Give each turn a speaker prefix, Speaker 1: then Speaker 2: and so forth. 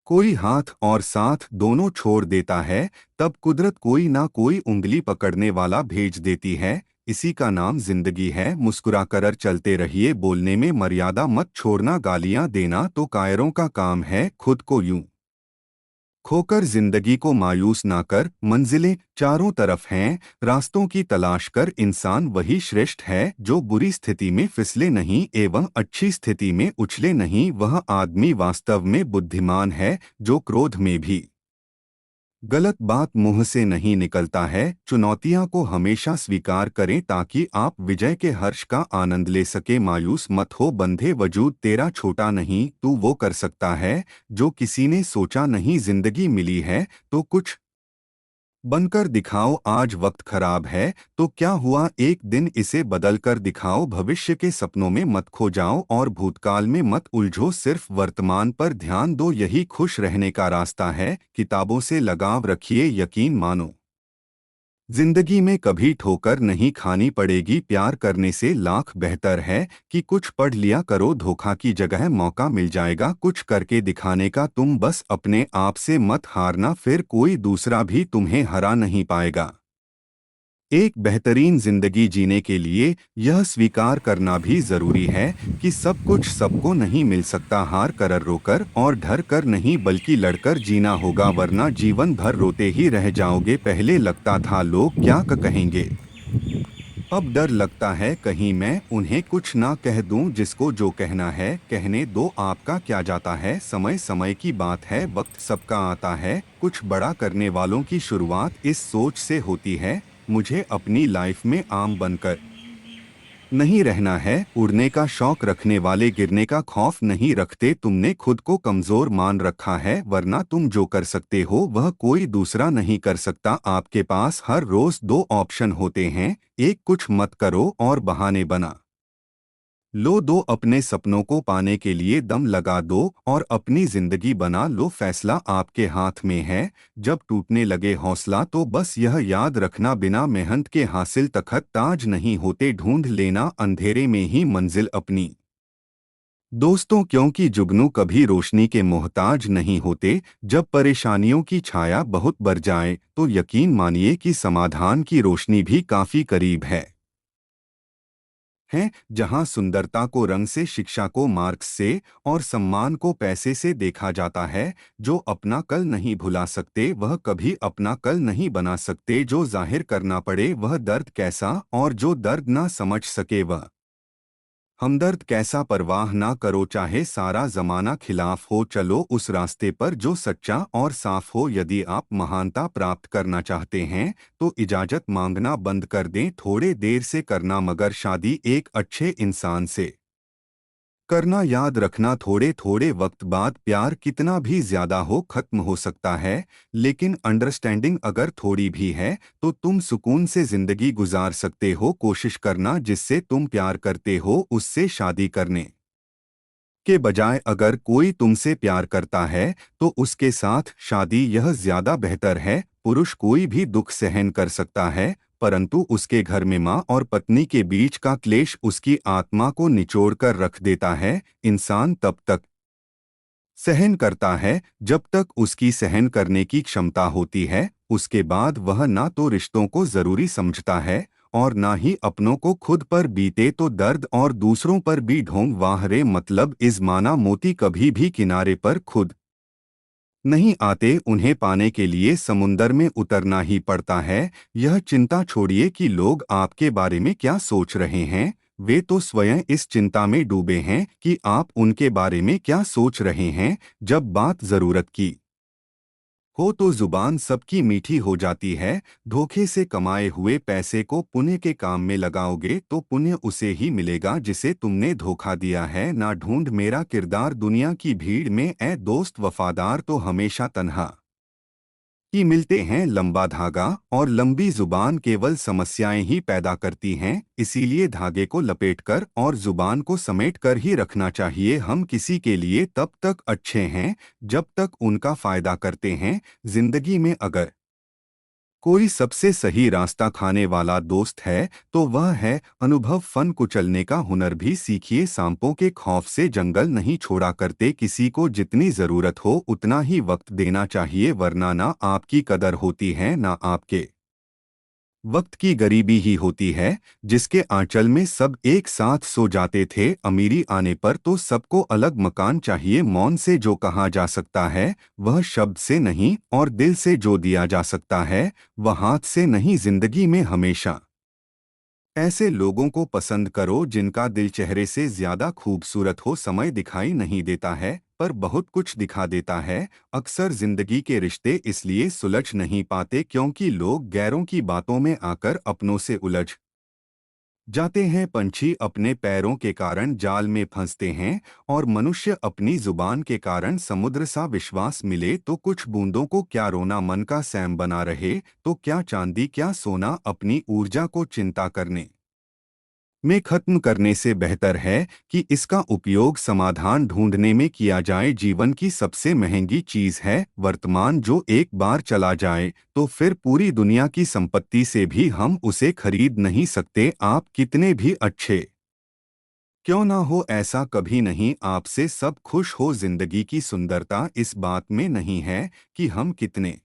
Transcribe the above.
Speaker 1: कोई हाथ और साथ दोनों छोड़ देता है, तब कुदरत कोई ना कोई उंगली पकड़ने वाला भेज देती है। इसी का नाम जिंदगी है। मुस्कुराकर चलते रहिए, बोलने में मर्यादा मत छोड़ना, गालियां देना तो कायरों का काम है, खुद को यूं खोकर जिंदगी को मायूस ना कर। मंजिलें चारों तरफ हैं, रास्तों की तलाश कर। इंसान वही श्रेष्ठ है जो बुरी स्थिति में फिसले नहीं एवं अच्छी स्थिति में उछले नहीं। वह आदमी वास्तव में बुद्धिमान है जो क्रोध में भी गलत बात मुंह से नहीं निकलता है। चुनौतियां को हमेशा स्वीकार करें ताकि आप विजय के हर्ष का आनंद ले सके। मायूस मत हो बंधे, वजूद तेरा छोटा नहीं, तू वो कर सकता है जो किसी ने सोचा नहीं। जिंदगी मिली है तो कुछ बनकर दिखाओ। आज वक्त खराब है तो क्या हुआ, एक दिन इसे बदल कर दिखाओ। भविष्य के सपनों में मत खो जाओ और भूतकाल में मत उलझो, सिर्फ वर्तमान पर ध्यान दो, यही खुश रहने का रास्ता है। किताबों से लगाव रखिए, यकीन मानो जिंदगी में कभी ठोकर नहीं खानी पड़ेगी। प्यार करने से लाख बेहतर है कि कुछ पढ़ लिया करो। धोखा की जगह मौका मिल जाएगा कुछ करके दिखाने का। तुम बस अपने आप से मत हारना, फिर कोई दूसरा भी तुम्हें हरा नहीं पाएगा। एक बेहतरीन जिंदगी जीने के लिए यह स्वीकार करना भी जरूरी है कि सब कुछ सबको नहीं मिल सकता। हार कर रोकर और डर कर नहीं बल्कि लड़कर जीना होगा, वरना जीवन भर रोते ही रह जाओगे। पहले लगता था लोग क्या कहेंगे, अब डर लगता है कहीं मैं उन्हें कुछ ना कह दूं। जिसको जो कहना है कहने दो, आपका क्या जाता है। समय समय की बात है, वक्त सबका आता है। कुछ बड़ा करने वालों की शुरुआत इस सोच से होती है, मुझे अपनी लाइफ में आम बनकर नहीं रहना है। उड़ने का शौक रखने वाले गिरने का खौफ नहीं रखते। तुमने खुद को कमजोर मान रखा है, वरना तुम जो कर सकते हो वह कोई दूसरा नहीं कर सकता। आपके पास हर रोज दो ऑप्शन होते हैं, एक कुछ मत करो और बहाने बना लो, दो अपने सपनों को पाने के लिए दम लगा दो और अपनी जिंदगी बना लो। फैसला आपके हाथ में है। जब टूटने लगे हौसला तो बस यह याद रखना, बिना मेहनत के हासिल तखत ताज नहीं होते। ढूंढ लेना अंधेरे में ही मंजिल अपनी दोस्तों, क्योंकि जुगनू कभी रोशनी के मोहताज नहीं होते। जब परेशानियों की छाया बहुत बढ़ जाए तो यकीन मानिए कि समाधान की रोशनी भी काफी करीब है। जहां सुंदरता को रंग से, शिक्षा को मार्क्स से और सम्मान को पैसे से देखा जाता है। जो अपना कल नहीं भुला सकते वह कभी अपना कल नहीं बना सकते। जो जाहिर करना पड़े वह दर्द कैसा, और जो दर्द ना समझ सके वह हमदर्द कैसा। परवाह ना करो चाहे सारा जमाना खिलाफ हो, चलो उस रास्ते पर जो सच्चा और साफ हो। यदि आप महानता प्राप्त करना चाहते हैं तो इजाजत मांगना बंद कर दें। थोड़े देर से करना मगर शादी एक अच्छे इंसान से करना। याद रखना थोड़े थोड़े वक्त बाद प्यार कितना भी ज्यादा हो खत्म हो सकता है, लेकिन अंडरस्टैंडिंग अगर थोड़ी भी है तो तुम सुकून से जिंदगी गुजार सकते हो। कोशिश करना जिससे तुम प्यार करते हो उससे शादी करने के बजाय अगर कोई तुमसे प्यार करता है तो उसके साथ शादी, यह ज्यादा बेहतर है। पुरुष कोई भी दुख सहन कर सकता है, परंतु उसके घर में माँ और पत्नी के बीच का क्लेश उसकी आत्मा को निचोड़ कर रख देता है। इंसान तब तक सहन करता है जब तक उसकी सहन करने की क्षमता होती है। उसके बाद वह ना तो रिश्तों को जरूरी समझता है और ना ही अपनों को। खुद पर बीते तो दर्द और दूसरों पर भी ढोंग। वाह रे, मतलब इस माना मोती कभी भी किनारे पर खुद नहीं आते, उन्हें पाने के लिए समुंदर में उतरना ही पड़ता है। यह चिंता छोड़िए कि लोग आपके बारे में क्या सोच रहे हैं, वे तो स्वयं इस चिंता में डूबे हैं कि आप उनके बारे में क्या सोच रहे हैं। जब बात जरूरत की हो तो जुबान सबकी मीठी हो जाती है। धोखे से कमाए हुए पैसे को पुण्य के काम में लगाओगे तो पुण्य उसे ही मिलेगा जिसे तुमने धोखा दिया है। ना ढूंढ मेरा किरदार दुनिया की भीड़ में, ए दोस्त वफादार तो हमेशा तन्हा ही मिलते हैं। लंबा धागा और लंबी जुबान केवल समस्याएं ही पैदा करती हैं, इसीलिए धागे को लपेटकर और जुबान को समेट कर ही रखना चाहिए। हम किसी के लिए तब तक अच्छे हैं जब तक उनका फायदा करते हैं। जिंदगी में अगर कोई सबसे सही रास्ता खाने वाला दोस्त है तो वह है अनुभव। फन कुचलने का हुनर भी सीखिए। सांपों के खौफ से जंगल नहीं छोड़ा करते। किसी को जितनी जरूरत हो उतना ही वक्त देना चाहिए, वरना ना आपकी कदर होती है ना आपके वक्त की गरीबी ही होती है। जिसके आंचल में सब एक साथ सो जाते थे, अमीरी आने पर तो सबको अलग मकान चाहिए। मौन से जो कहा जा सकता है वह शब्द से नहीं, और दिल से जो दिया जा सकता है वह हाथ से नहीं। जिंदगी में हमेशा ऐसे लोगों को पसंद करो जिनका दिल चेहरे से ज्यादा खूबसूरत हो। समय दिखाई नहीं देता है पर बहुत कुछ दिखा देता है। अक्सर जिंदगी के रिश्ते इसलिए सुलझ नहीं पाते क्योंकि लोग गैरों की बातों में आकर अपनों से उलझ जाते हैं। पंछी अपने पैरों के कारण जाल में फंसते हैं, और मनुष्य अपनी जुबान के कारण समुद्र सा। विश्वास मिले तो कुछ बूंदों को क्या रोना, मन का सैम बना रहे तो क्या चांदी क्या सोना। अपनी ऊर्जा को चिंता करने में खत्म करने से बेहतर है कि इसका उपयोग समाधान ढूंढने में किया जाए। जीवन की सबसे महंगी चीज है वर्तमान। जो एक बार चला जाए तो फिर पूरी दुनिया की संपत्ति से भी हम उसे खरीद नहीं सकते। आप कितने भी अच्छे क्यों ना हो, ऐसा कभी नहीं आपसे सब खुश हो। जिंदगी की सुंदरता इस बात में नहीं है कि हम कितने